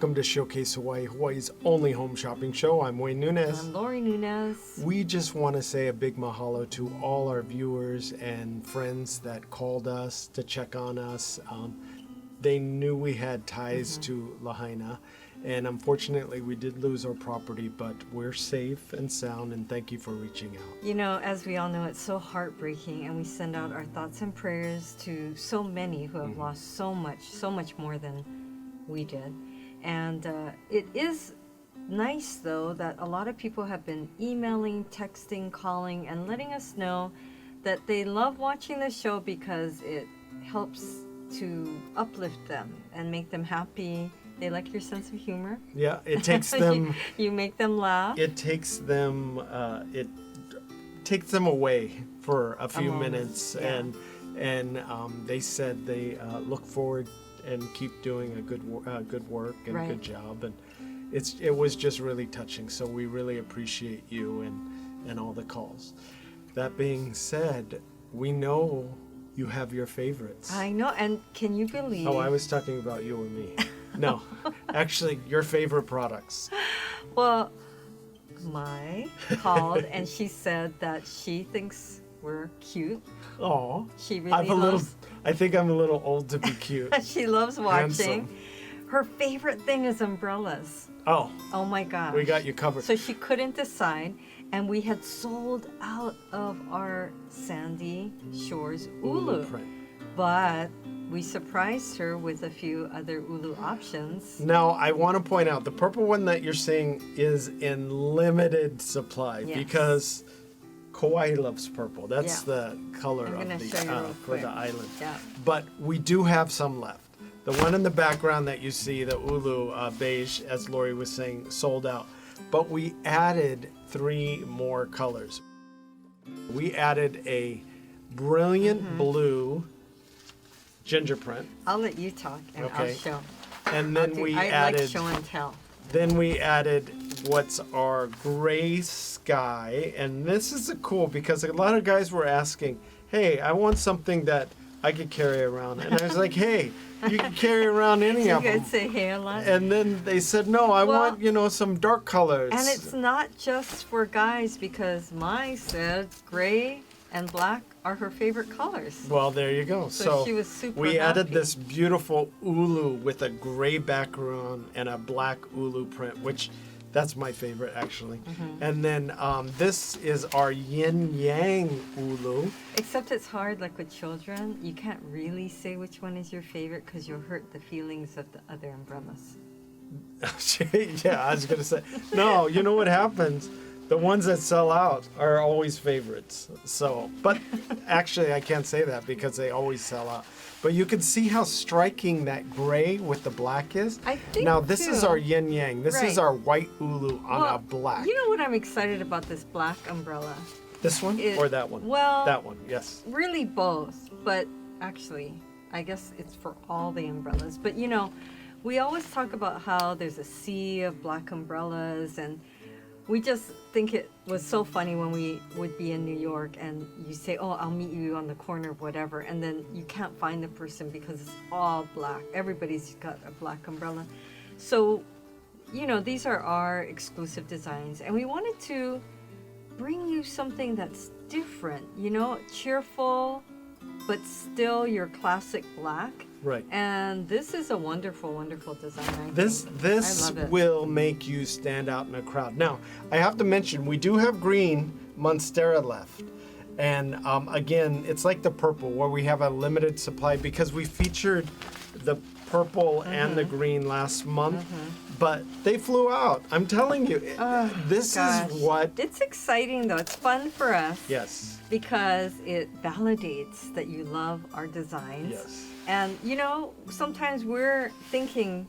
Welcome to Showcase Hawaii, Hawaii's only home shopping show. I'm Wayne Nunez. I'm Lori Nunez. We just want to say a big mahalo to all our viewers and friends that called us to check on us. They knew we had ties to Lahaina, and unfortunately we did lose our property, but we're safe and sound, and thank you for reaching out. You know, as we all know, it's so heartbreaking, and we send out our thoughts and prayers to so many who have lost so much more than we did. And it is nice, though, that a lot of people have been emailing, texting, calling, and letting us know that they love watching the show because it helps to uplift them and make them happy. They like your sense of humor. Yeah, it takes them... you make them laugh. It takes them away for a few minutes, yeah. and they said they look forward and keep doing a good work and Right. good job, and it was just really touching. So we really appreciate you and all the calls. That being said, we know you have your favorites. I know, and can you believe? Oh, I was talking about you and me. No, actually, your favorite products. Well, Mai called and she said that she thinks we're cute. Oh, She really loves. I think I'm a little old to be cute. She loves watching. Handsome. Her favorite thing is umbrellas. Oh, Oh my gosh. we got you covered. So she couldn't decide, and we had sold out of our Sandy Shores ulu. print. But we surprised her with a few other ulu options. Now, I want to point out the purple one that you're seeing is in limited supply Yes. because Kauai loves purple. That's Yeah. the color I'm of gonna the show you real for quick. the island. Yeah. But we do have some left. The one in the background that you see, the ulu beige, as Lori was saying, sold out. But we added 3 more colors. We added a brilliant blue ginger print, I'll let you talk and Okay. I'll show. and then I added. like show and tell. Then we added what's our gray sky, and this is cool because a lot of guys were asking, "Hey, I want something that I could carry around," and I was like, "Hey, you can carry around any You of them." guys say hey a lot. And then they said, "No, I Well, want some dark colors." And it's not just for guys because Mai said gray and black are her favorite colors. Well, there you go. So she was super we added happy. this beautiful ulu with a gray background and a black ulu print, which that's my favorite actually. Mm-hmm. And then this is our yin yang ulu. Except it's hard, like with children, you can't really say which one is your favorite because you'll hurt the feelings of the other umbrellas. Yeah, I was gonna say no. You know what happens? The ones that sell out are always favorites. So, but actually, I can't say that because they always sell out. But you can see how striking that gray with the black is. I think now this is too. our yin yang. This is Right. our white ulu on Well, a black. You know what I'm excited about this black umbrella? This one It- or that one? well- that one. Yes. Really both, but actually, I guess it's for all the umbrellas. But you know, we always talk about how there's a sea of black umbrellas, and we just think it was so funny when we would be in New York and you say, "Oh, I'll meet you on the corner of whatever," and then you can't find the person because it's all black. Everybody's got a black umbrella. So, you know, these are our exclusive designs, and we wanted to bring you something that's different, you know, cheerful, but still your classic black. Right. And this is a wonderful, wonderful design. I This think. this I love it. will make you stand out in a crowd. Now, I have to mention we do have green Monstera left, and again, it's like the purple where we have a limited supply because we featured the purple and the green last month, but they flew out. I'm telling you, this Gosh. is what. It's exciting though. It's fun for us. Yes. Because it validates that you love our designs. Yes. And you know, sometimes we're thinking,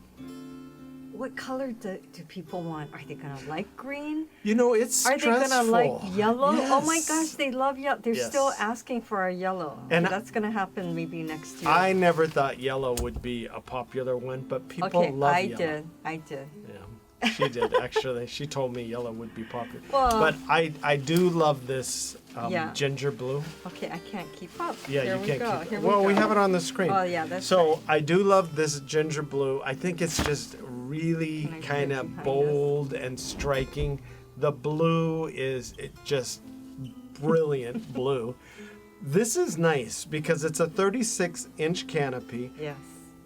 what color do people want? Are they gonna like green? You know, it's Are stressful. they gonna like yellow? Oh my Yes. gosh, they love yellow. They're Yes. still asking for our yellow. And that's gonna happen maybe next year. I never thought yellow would be a popular one, but people okay, love I yellow. did. Yeah, she did actually. She told me yellow would be popular. Well- but I do love this Yeah. ginger blue. Okay, I can't keep up. Yeah, Here you we can't go. keep Here it. Well, we go. have it on the screen. Oh yeah, that's So right. I do love this ginger blue. I think it's just really Can I kind put it of behind us? bold and striking. The blue is just brilliant blue. This is nice because it's a 36-inch canopy. Yes.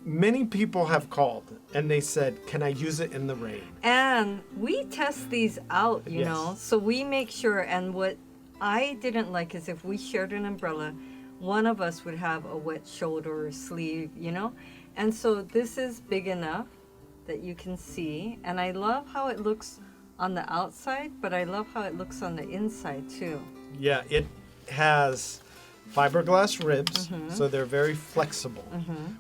Many people have called and they said, can I use it in the rain? And we test these out, you Yes. know, so we make sure. And what I didn't like is if we shared an umbrella, one of us would have a wet shoulder or sleeve, you know. And so this is big enough that you can see. And I love how it looks on the outside, but I love how it looks on the inside too. Yeah, it has fiberglass ribs, Mm-hmm. so they're very flexible,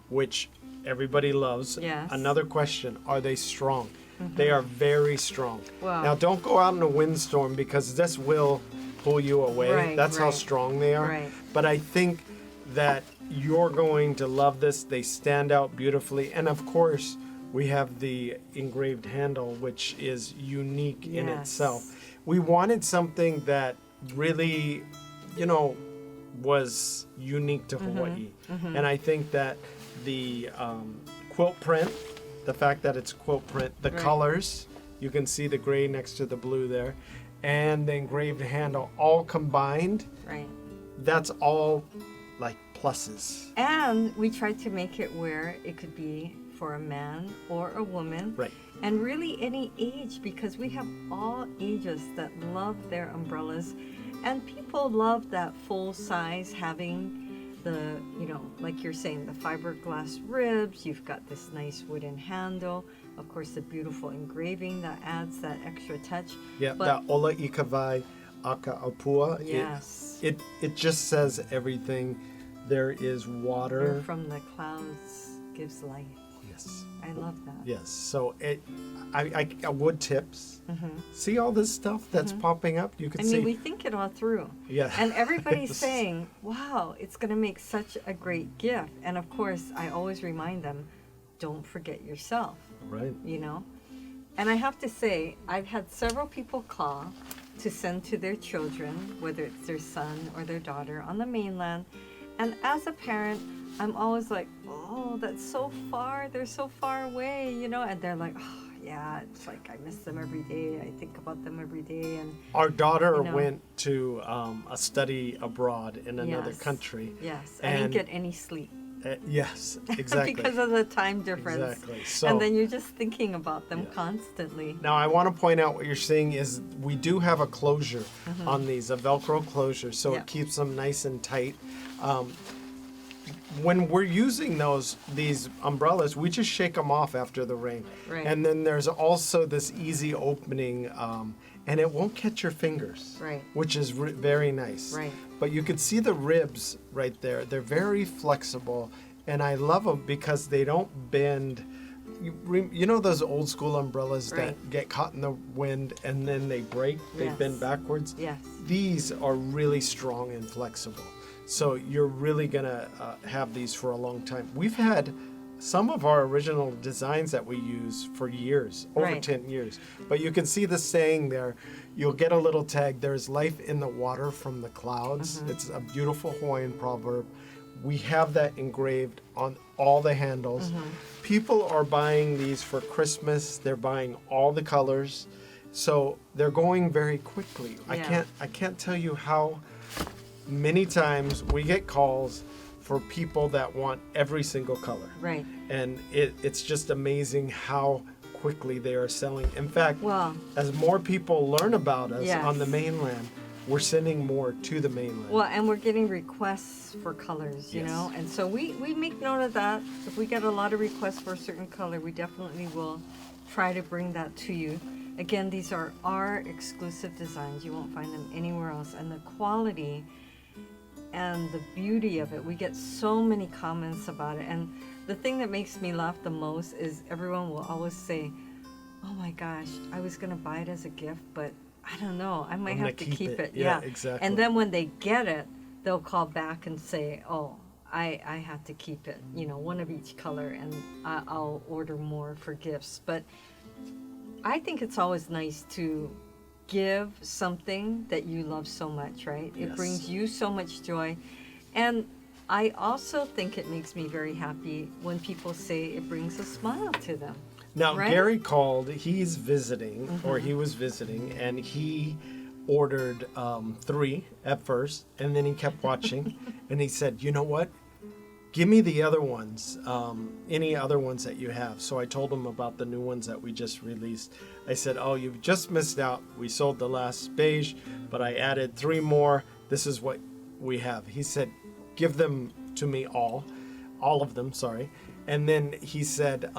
which everybody loves. Yes. Another question, are they strong? They are very strong. Wow. Now, don't go out in a windstorm because this will pull you away. Right, That's how right. strong they are. Right. But I think that you're going to love this. They stand out beautifully. And of course, we have the engraved handle, which is unique in Yes. itself. We wanted something that really, you know, was unique to Hawaii. And I think that the quilt print, the fact that it's quilt print, the Right. colors, you can see the gray next to the blue there, and the engraved handle all combined, Right. that's all like pluses. And we tried to make it where it could be for a man or a woman. Right. And really any age, because we have all ages that love their umbrellas. And people love that full size, having the, you know, like you're saying, the fiberglass ribs. You've got this nice wooden handle. Of course, the beautiful engraving that adds that extra touch. Yeah, But- the Ola Ikawai Aka Opua. Yes. It just says everything. There is water. And from the clouds gives life. Yes. I love that. Yes. So I wood tips. See all this stuff that's popping up. You can I see. mean, we think it all through. Yeah. And everybody's Yes. saying, wow, it's going to make such a great gift. And of course, I always remind them, don't forget yourself, Right. you know? And I have to say, I've had several people call to send to their children, whether it's their son or their daughter on the mainland. And as a parent, I'm always like, oh, that's so far. They're so far away, you know? And they're like, oh, yeah, it's like I miss them every day. I think about them every day. And Our daughter You know. went to a study abroad in another Yes. country. yes, I didn't And- get any sleep. Yes, exactly. Because of the time difference. Exactly. So And then you're just thinking about them Yeah. constantly. now I want to point out what you're seeing is we do have a closure Mm-hmm. on these, a Velcro closure, so Yeah. it keeps them nice and tight. When we're using these umbrellas, we just shake them off after the rain. Right. And then there's also this easy opening, and it won't catch your fingers. Right. Which is very nice. Right. But you can see the ribs right there. They're very flexible, and I love them because they don't bend. You know those old school umbrellas Right. that get caught in the wind and then they break? They Yes. bend backwards? Yes. These are really strong and flexible. So you're really going to have these for a long time. We've had some of our original designs that we use for years, over Right. 10 years. But you can see the saying there. You'll get a little tag. There's life in the water from the clouds. Mm-hmm. It's a beautiful Hawaiian proverb. We have that engraved on all the handles. Mm-hmm. People are buying these for Christmas. They're buying all the colors. So they're going very quickly. Yeah. I can't tell you how many times we get calls for people that want every single color. Right. And it's just amazing how quickly they are selling. In fact, Well, as more people learn about us Yes. on the mainland, we're sending more to the mainland. well, and we're getting requests for colors, you Yes. know? And so we make note of that. If we get a lot of requests for a certain color, we definitely will try to bring that to you. Again, these are our exclusive designs. You won't find them anywhere else. And the quality and the beauty of it, we get so many comments about it. And the thing that makes me laugh the most is everyone will always say, oh my gosh, I was going to buy it as a gift, but I don't know, I might I'm have gonna to keep keep it." it. Yeah, exactly. And then when they get it, they'll call back and say, oh, I have to keep it, you know, one of each color, and I'll order more for gifts. But I think it's always nice to give something that you love so much, right? It Yes. brings you so much joy. And I also think it makes me very happy when people say it brings a smile to them. Now, right? Gary called. He's visiting, or he was visiting, and he ordered 3 at first, and then he kept watching, and he said, "You know what? Give me the other ones, any other ones that you have." So I told him about the new ones that we just released. I said, "Oh, you've just missed out. We sold the last beige, but I added 3 more. This is what we have." He said, "Give them to me all of them, sorry." And then he said,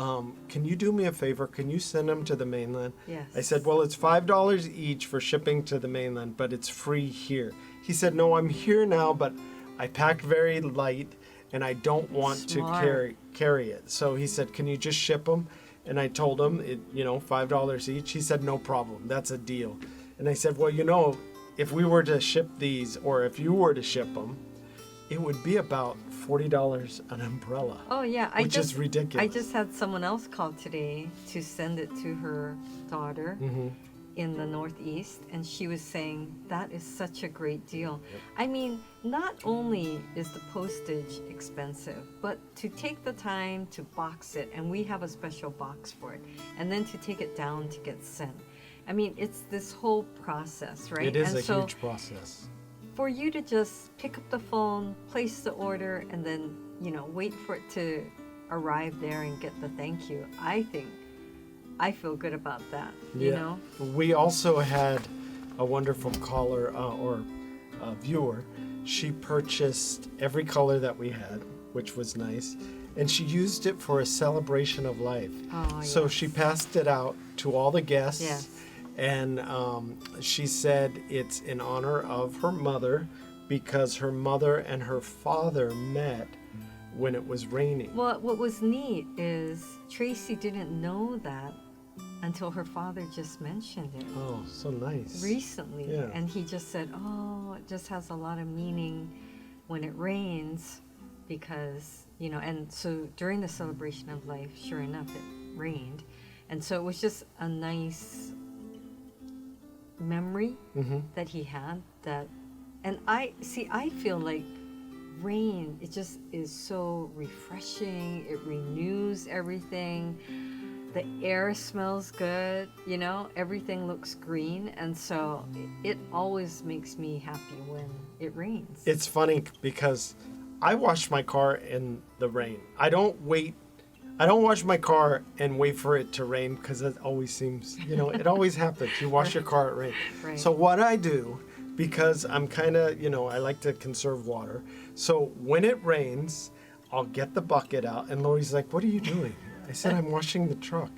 "Can you do me a favor? Can you send them to the mainland?" Yes. I said, "Well, it's $5 each for shipping to the mainland, but it's free here." He said, "No, I'm here now, but I packed very light, and I don't want Smart. to carry it." So he said, "Can you just ship them?" And I told him, $5 each. He said, "No problem. That's a deal." And I said, "Well, if we were to ship these, or if you were to ship them, it would be about $40 an umbrella." Oh yeah, which is ridiculous. I just had someone else call today to send it to her daughter in the Northeast, and she was saying that is such a great deal. I mean, not only is the postage expensive, but to take the time to box it, and we have a special box for it, and then to take it down to get sent. I mean, it's this whole process, right? It is and a so, huge process. for you to just pick up the phone, place the order, and then, wait for it to arrive there and get the thank you, I feel good about that, you know? We also had a wonderful caller or viewer. She purchased every color that we had, which was nice, and she used it for a celebration of life. Oh, So yes. she passed it out to all the guests. Yes. And she said it's in honor of her mother, because her mother and her father met when it was raining. Well, what was neat is Tracy didn't know that until her father just mentioned it Oh, so nice. recently. Yeah. And he just said, oh, it just has a lot of meaning when it rains because, and so during the celebration of life, sure enough, it rained. And so it was just a nice memory that he had and I feel like rain, it just is so refreshing. It renews everything. The air smells good, everything looks green, and so it always makes me happy when it rains. It's funny because I wash my car in the rain. I don't wash my car and wait for it to rain, because it always seems, it always happens. You wash your car, it rains. Right. So what I do, because I'm kind of, I like to conserve water. So when it rains, I'll get the bucket out, and Lori's like, "What are you doing?" I said, "I'm washing the truck.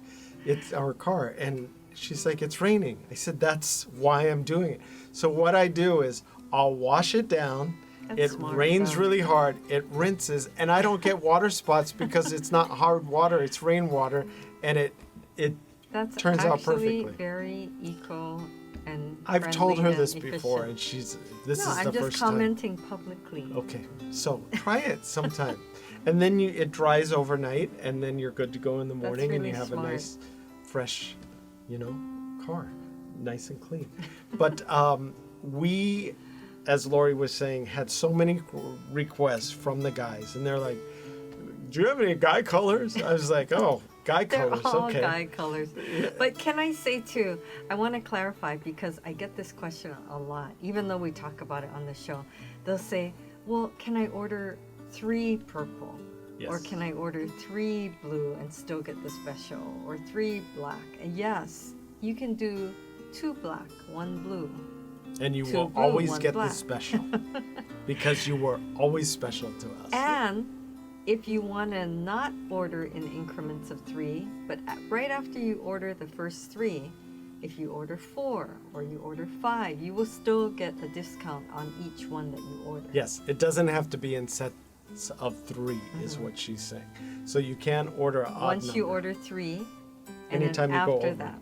It's our car." And she's like, "It's raining." I said, "That's why I'm doing it." So what I do is I'll wash it down. That's It smart, rains though. really hard. It rinses, and I don't get water spots because it's not hard water. It's rainwater, and it That's turns out actually perfectly. very eco and I've told her friendly this and before, efficient. and this No, is the I'm just first time. commenting publicly. Okay, so try it sometime, and then it dries overnight, and then you're good to go in the morning, and you really have smart. a nice, fresh, car, nice and clean. But we, as Lori was saying, had so many requests from the guys, and they're like, "Do you have any guy colors?" I was like, "Oh, guy They're colors, all okay." guy colors. But can I say too, I want to clarify because I get this question a lot, even though we talk about it on the show. They'll say, well, can I order 3 purple? Or Yes. can I order 3 blue and still get the special? Or 3 black? And yes, you can do 2 black, 1 blue. And you 2 will blue, always 1 get black. the special, because you were always special to us. And if you want to not order in increments of 3, but right after you order the first 3, if you order 4 or you order 5, you will still get a discount on each one that you order. Yes, it doesn't have to be in sets of 3, is what she's saying. So you can order an odd Once you number. order 3, and Anytime then you go after over. that,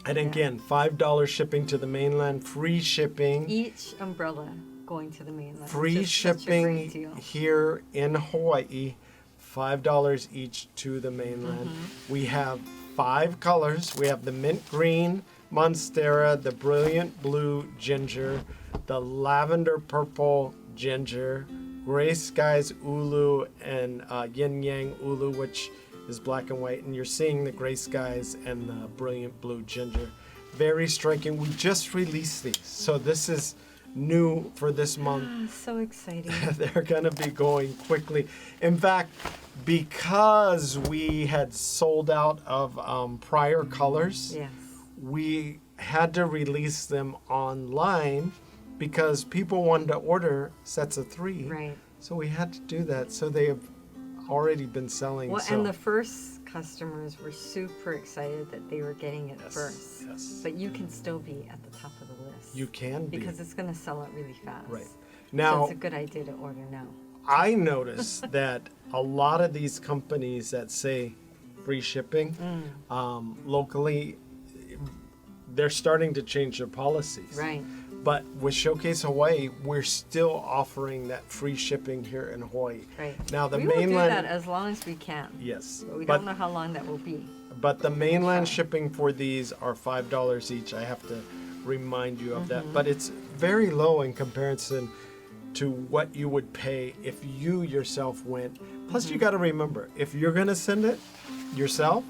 And again, $5 shipping to the mainland, free shipping, each umbrella going to the mainland. free which is such a great shipping deal. here in Hawaii, $5 each to the mainland. We have 5 colors. We have the mint green monstera, the brilliant blue ginger, the lavender purple ginger, gray skies ulu, and yin yang ulu, which is black and white, and you're seeing the gray skies and the brilliant blue ginger. Very striking. We just released these, so this is new for this month. So exciting. They're gonna be going quickly. In fact, because we had sold out of prior colors, Yes. we had to release them online because people wanted to order sets of 3. Right. So we had to do that. So they have already been selling. Well, so. and the first customers were super excited that they were getting it Yes, first. yes. But you can still be at the top of the list. You can be. Because it's going to sell out really fast. Right. So Now, it's a good idea to order now. I noticed that a lot of these companies that say free shipping locally, they're starting to change their policies. Right. But with Showcase Hawaii, we're still offering that free shipping here in Hawaii. Right. Now the we will do mainland, that as long as we can. yes, But we don't know how long that will be. but the mainland try. shipping for these are $5 each. I have to remind you of Mm-hmm. that, but it's very low in comparison to what you would pay if you yourself went. Plus, Mm-hmm. you got to remember, if you're going to send it yourself,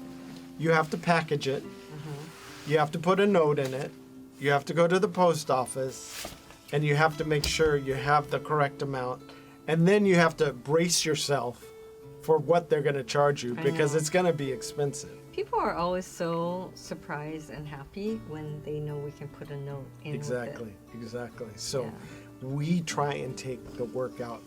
you have to package it. Mm-hmm. You have to put a note in it. You have to go to the post office, and you have to make sure you have the correct amount. And then you have to brace yourself for what they're going to charge you I because know. it's going to be expensive. People are always so surprised and happy when they know we can put a note in Exactly, with exactly. So Yeah. we try and take the work out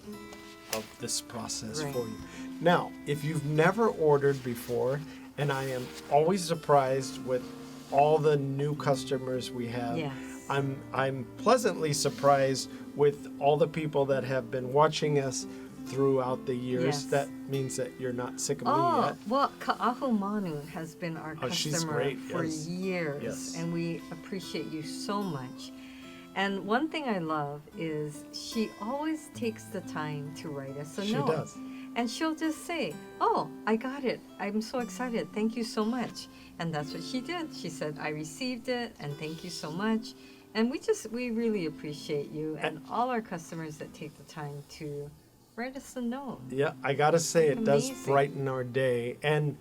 of this process Right. for you. Now, if you've never ordered before, and I am always surprised with all the new customers we have. Yes. I'm pleasantly surprised with all the people that have been watching us throughout the years. Yes. That means that you're not sick of me Oh, yet. well, Ka'ahu Manu has been our Oh, she's customer great, for yes. years, Yes. and we appreciate you so much. And one thing I love is she always takes the time to write us a She note. does. And she'll just say, "Oh, I got it. I'm so excited. Thank you so much." And that's what she did. She said, "I received it, and thank you so much." And we really appreciate you and all our customers that take the time to write us a note. Yeah, I gotta say it does Amazing. brighten our day, and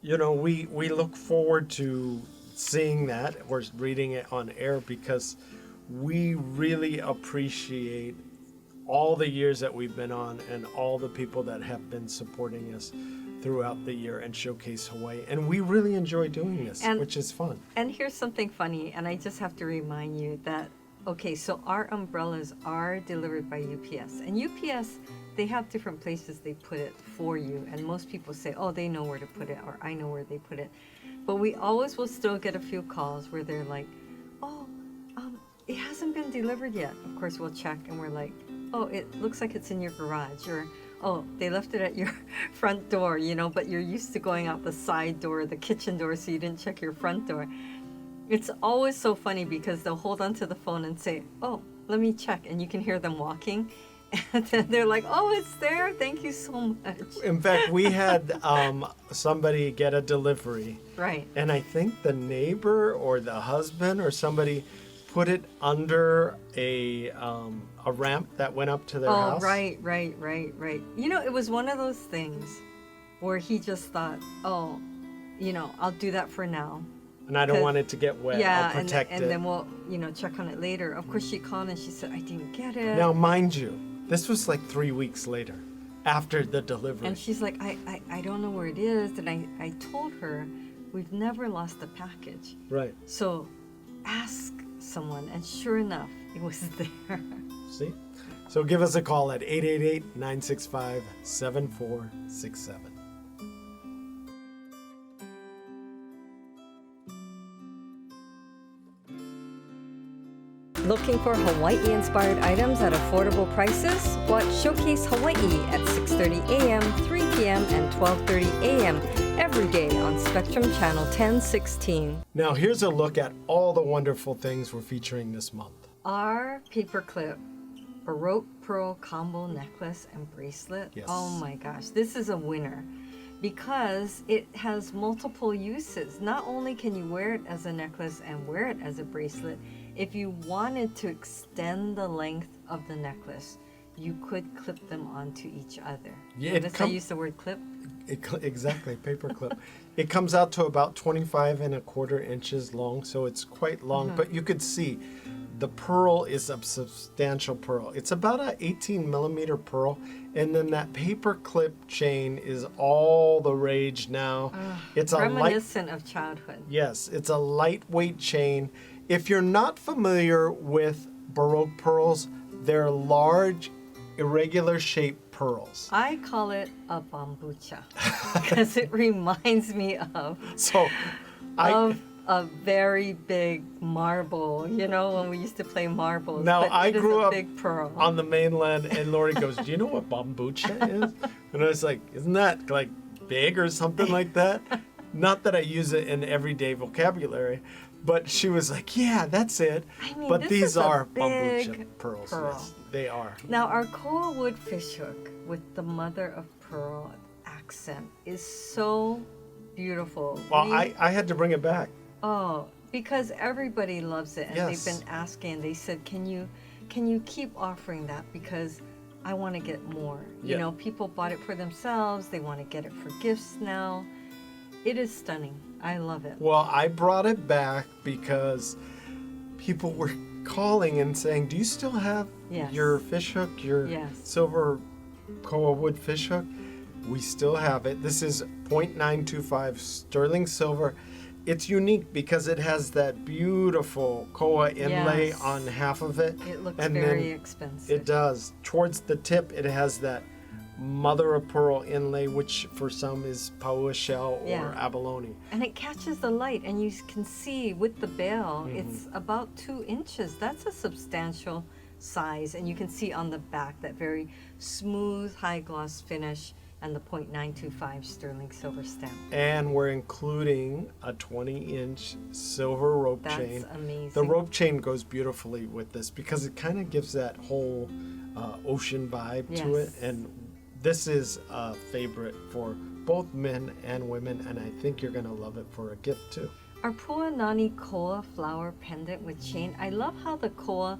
you know we look forward to seeing that or reading it on air because we really appreciate all the years that we've been on and all the people that have been supporting us throughout the year and Showcase Hawaii, and we really enjoy doing this, And- which is fun. And here's something funny, and I just have to remind you that, okay, so our umbrellas are delivered by UPS. And UPS, they have different places they put it for you. And most people say, oh, they know where to put it, or I know where they put it. But we always will still get a few calls where they're like, oh, it hasn't been delivered yet. Of course, we'll check, and we're like, oh, it looks like it's in your garage, or oh, they left it at your front door, but you're used to going out the side door, the kitchen door, so you didn't check your front door. It's always so funny because they'll hold onto the phone and say, oh, let me check, and you can hear them walking. And then they're like, oh, it's there. Thank you so much. In fact, we had somebody get a delivery, Right. and I think the neighbor or the husband or somebody put it under a ramp that went up to their Oh, house. right. It was one of those things where he just thought, oh, I'll do that for now. And I don't want it to get wet. Yeah, I'll protect and it. then we'll, check on it later. Of course, she called and she said, I didn't get it. Now, mind you, this was like 3 weeks later, after the delivery. And she's like, I don't know where it is. And I told her, we've never lost a package. Right. So ask someone. And sure enough, it was there. See? So give us a call at 888-965-7467. Looking for Hawaii-inspired items at affordable prices? Watch Showcase Hawaii at 6:30 a.m., 3 p.m., and 12:30 a.m. every day on Spectrum Channel 1016. Now, here's a look at all the wonderful things we're featuring this month. Our paperclip Baroque Pearl Combo Necklace and Bracelet. Yes. Oh my gosh, this is a winner because it has multiple uses. Not only can you wear it as a necklace and wear it as a bracelet, if you wanted to extend the length of the necklace, you could clip them onto each other. Yeah, Notice I use the word clip? Exactly, paper clip. It comes out to about 25 1/4 inches long, so it's quite long. But you could see the pearl is a substantial pearl. It's about a 18 mm pearl, and then that paper clip chain is all the rage now. It's a Reminiscent of childhood. Yes, it's a lightweight chain. If you're not familiar with Baroque pearls, they're large, irregular shaped pearls. I call it a bambucha because it reminds me of So, a very big marble. You know, when we used to play marbles. Now, but I it is grew a up big pearl. on the mainland, and Lori goes, "Do you know what bambucha is?" And I was like, "Isn't that like big or something like that?" Not that I use it in everyday vocabulary, but she was like, "Yeah, that's it." I mean, But this these is a are big bambucha pearls. pearl. Yes, they are. Now, our koa wood fishhook with the mother of pearl accent is so beautiful. Well, I had to bring it back. Oh, because everybody loves it, and Yes. they've been asking. They said, "Can you keep offering that? Because I want to get more." You Yeah. know, people bought it for themselves. They want to get it for gifts now. It is stunning. I love it. Well, I brought it back because people were calling and saying, "Do you still have Yes. your fish hook, your Yes. silver koa wood fish hook?" We still have it. This is 0.925 sterling silver. It's unique because it has that beautiful koa inlay Yes. on half of it. It looks and very then expensive. It does. Towards the tip, it has that mother of pearl inlay, which for some is paua shell or Yeah. abalone. And it catches the light, and you can see with the bail, Mm-hmm. it's about 2 inches. That's a substantial size, and you can see on the back that very smooth, high gloss finish and the 0.925 sterling silver stamp. And we're including a 20-inch silver rope That's chain. amazing. The rope chain goes beautifully with this because it kind of gives that whole ocean vibe to it. Yes. And this is a favorite for both men and women, and I think you're going to love it for a gift too. Our Puanani koa flower pendant with chain. I love how the koa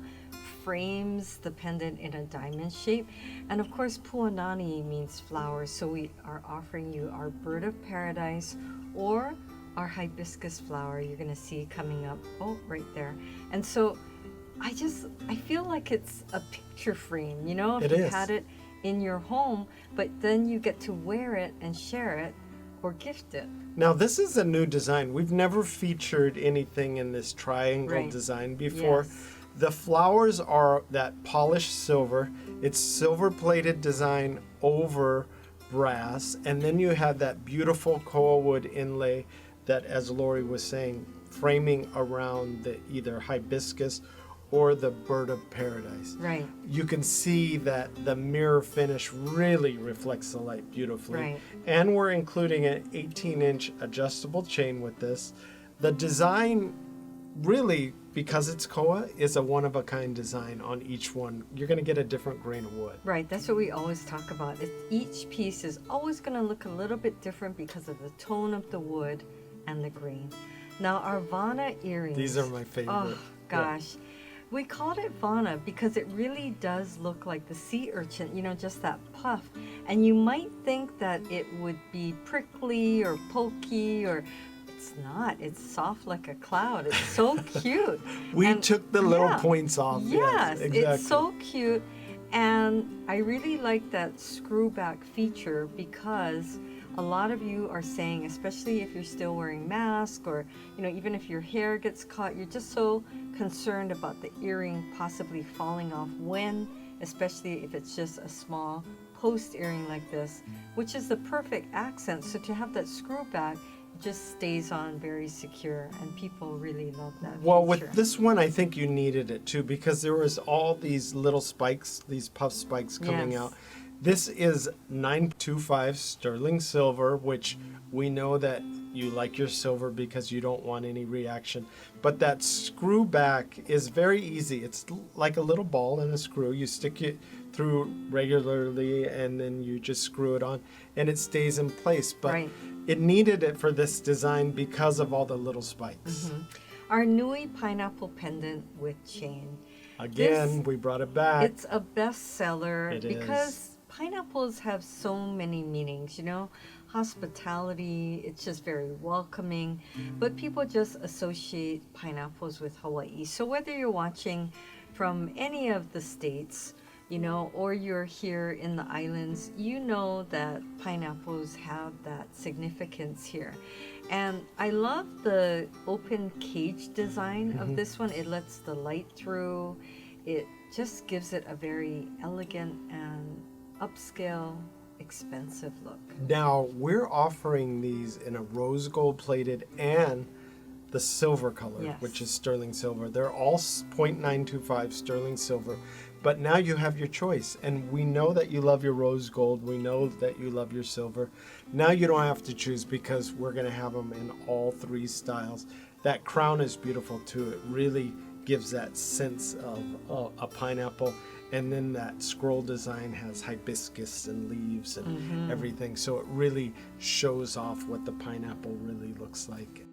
frames the pendant in a diamond shape. And of course, Puanani means flowers, so we are offering you our bird of paradise or our hibiscus flower you're going to see coming up. Oh, right there. And so I feel like it's a picture frame, you know, if It you is. had it in your home, but then you get to wear it and share it or gift it. Now, this is a new design. We've never featured anything in this triangle Right. design before. Yes. The flowers are that polished silver. It's silver plated design over brass. And then you have that beautiful koa wood inlay that, as Lori was saying, framing around the either hibiscus or the bird of paradise. Right. You can see that the mirror finish really reflects the light beautifully. Right. And we're including an 18-inch adjustable chain with this. The design really, because it's koa, is a one-of-a-kind design on each one. You're going to get a different grain of wood. Right, that's what we always talk about. Each piece is always going to look a little bit different because of the tone of the wood and the grain. Now, our Vana earrings. These are my favorite. Oh, gosh. We called it Vana because it really does look like the sea urchin, you know, just that puff. And you might think that it would be prickly or pokey or... It's not. It's soft like a cloud. It's so cute. We And- took the little yeah. points off. Yes, exactly. it's so cute. And I really like that screw back feature because a lot of you are saying, especially if you're still wearing mask or, you know, even if your hair gets caught, you're just so concerned about the earring possibly falling off when, especially if it's just a small post earring like this, which is the perfect accent. So to have that screw back, it just stays on very secure, and people really love that Well, feature. with this one, I think you needed it too because there was all these little spikes, these puff spikes coming Yes. out. This is 925 sterling silver, which we know that you like your silver because you don't want any reaction. But that screw back is very easy. It's like a little ball and a screw. You stick it through regularly and then you just screw it on and it stays in place. But Right. it needed it for this design because of all the little spikes. Our Nui pineapple pendant with chain. Again, This- we brought it back. It's a bestseller It because is. pineapples have so many meanings, you know. hospitality. It's just very welcoming. But people just associate pineapples with Hawaii. So whether you're watching from any of the states, you know, or you're here in the islands, you know that pineapples have that significance here. And I love the open cage design of this one. It lets the light through. It just gives it a very elegant and upscale, expensive look. Now, we're offering these in a rose gold plated and the silver color, Yes. which is sterling silver. They're all 0.925 sterling silver. But now you have your choice. And we know that you love your rose gold. We know that you love your silver. Now you don't have to choose because we're going to have them in all three styles. That crown is beautiful too. It really gives that sense of a pineapple. And then that scroll design has hibiscus and leaves and everything. So it really shows off what the pineapple really looks like.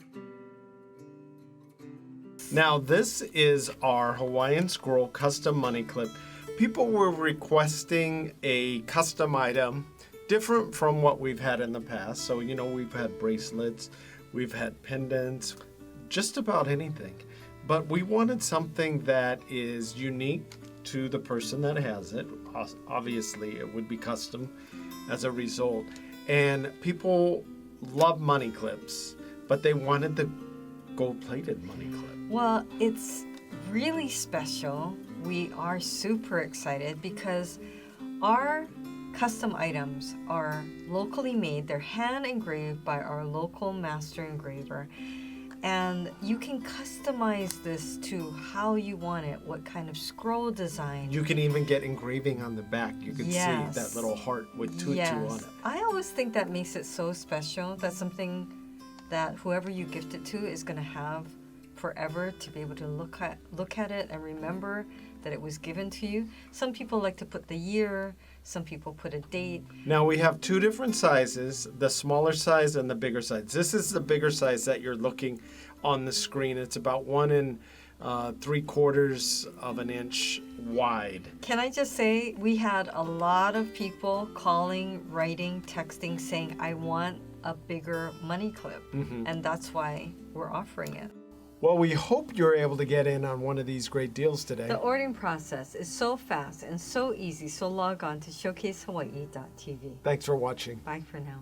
Now this is our Hawaiian Scroll custom money clip. People were requesting a custom item different from what we've had in the past. So, you know, we've had bracelets, we've had pendants, just about anything. But we wanted something that is unique to the person that has it. Obviously, it would be custom as a result. And people love money clips, but they wanted the gold-plated money clip. Well, it's really special. We are super excited because our custom items are locally made. They're hand engraved by our local master engraver. And you can customize this to how you want it, what kind of scroll design. You can even get engraving on the back. You can see that little heart with tutu on it. I always think that makes it so special. That's something that whoever you gift it to is going to have forever, to be able to look at it and remember that it was given to you. Some people like to put the year, some people put a date. Now we have two different sizes, the smaller size and the bigger size. This is the bigger size that you're looking on the screen. It's about 1 3/4 of an inch wide. Can I just say, we had a lot of people calling, writing, texting, saying, I want a bigger money clip. And that's why we're offering it. Well, we hope you're able to get in on one of these great deals today. The ordering process is so fast and so easy, so log on to showcasehawaii.tv. Thanks for watching. Bye for now.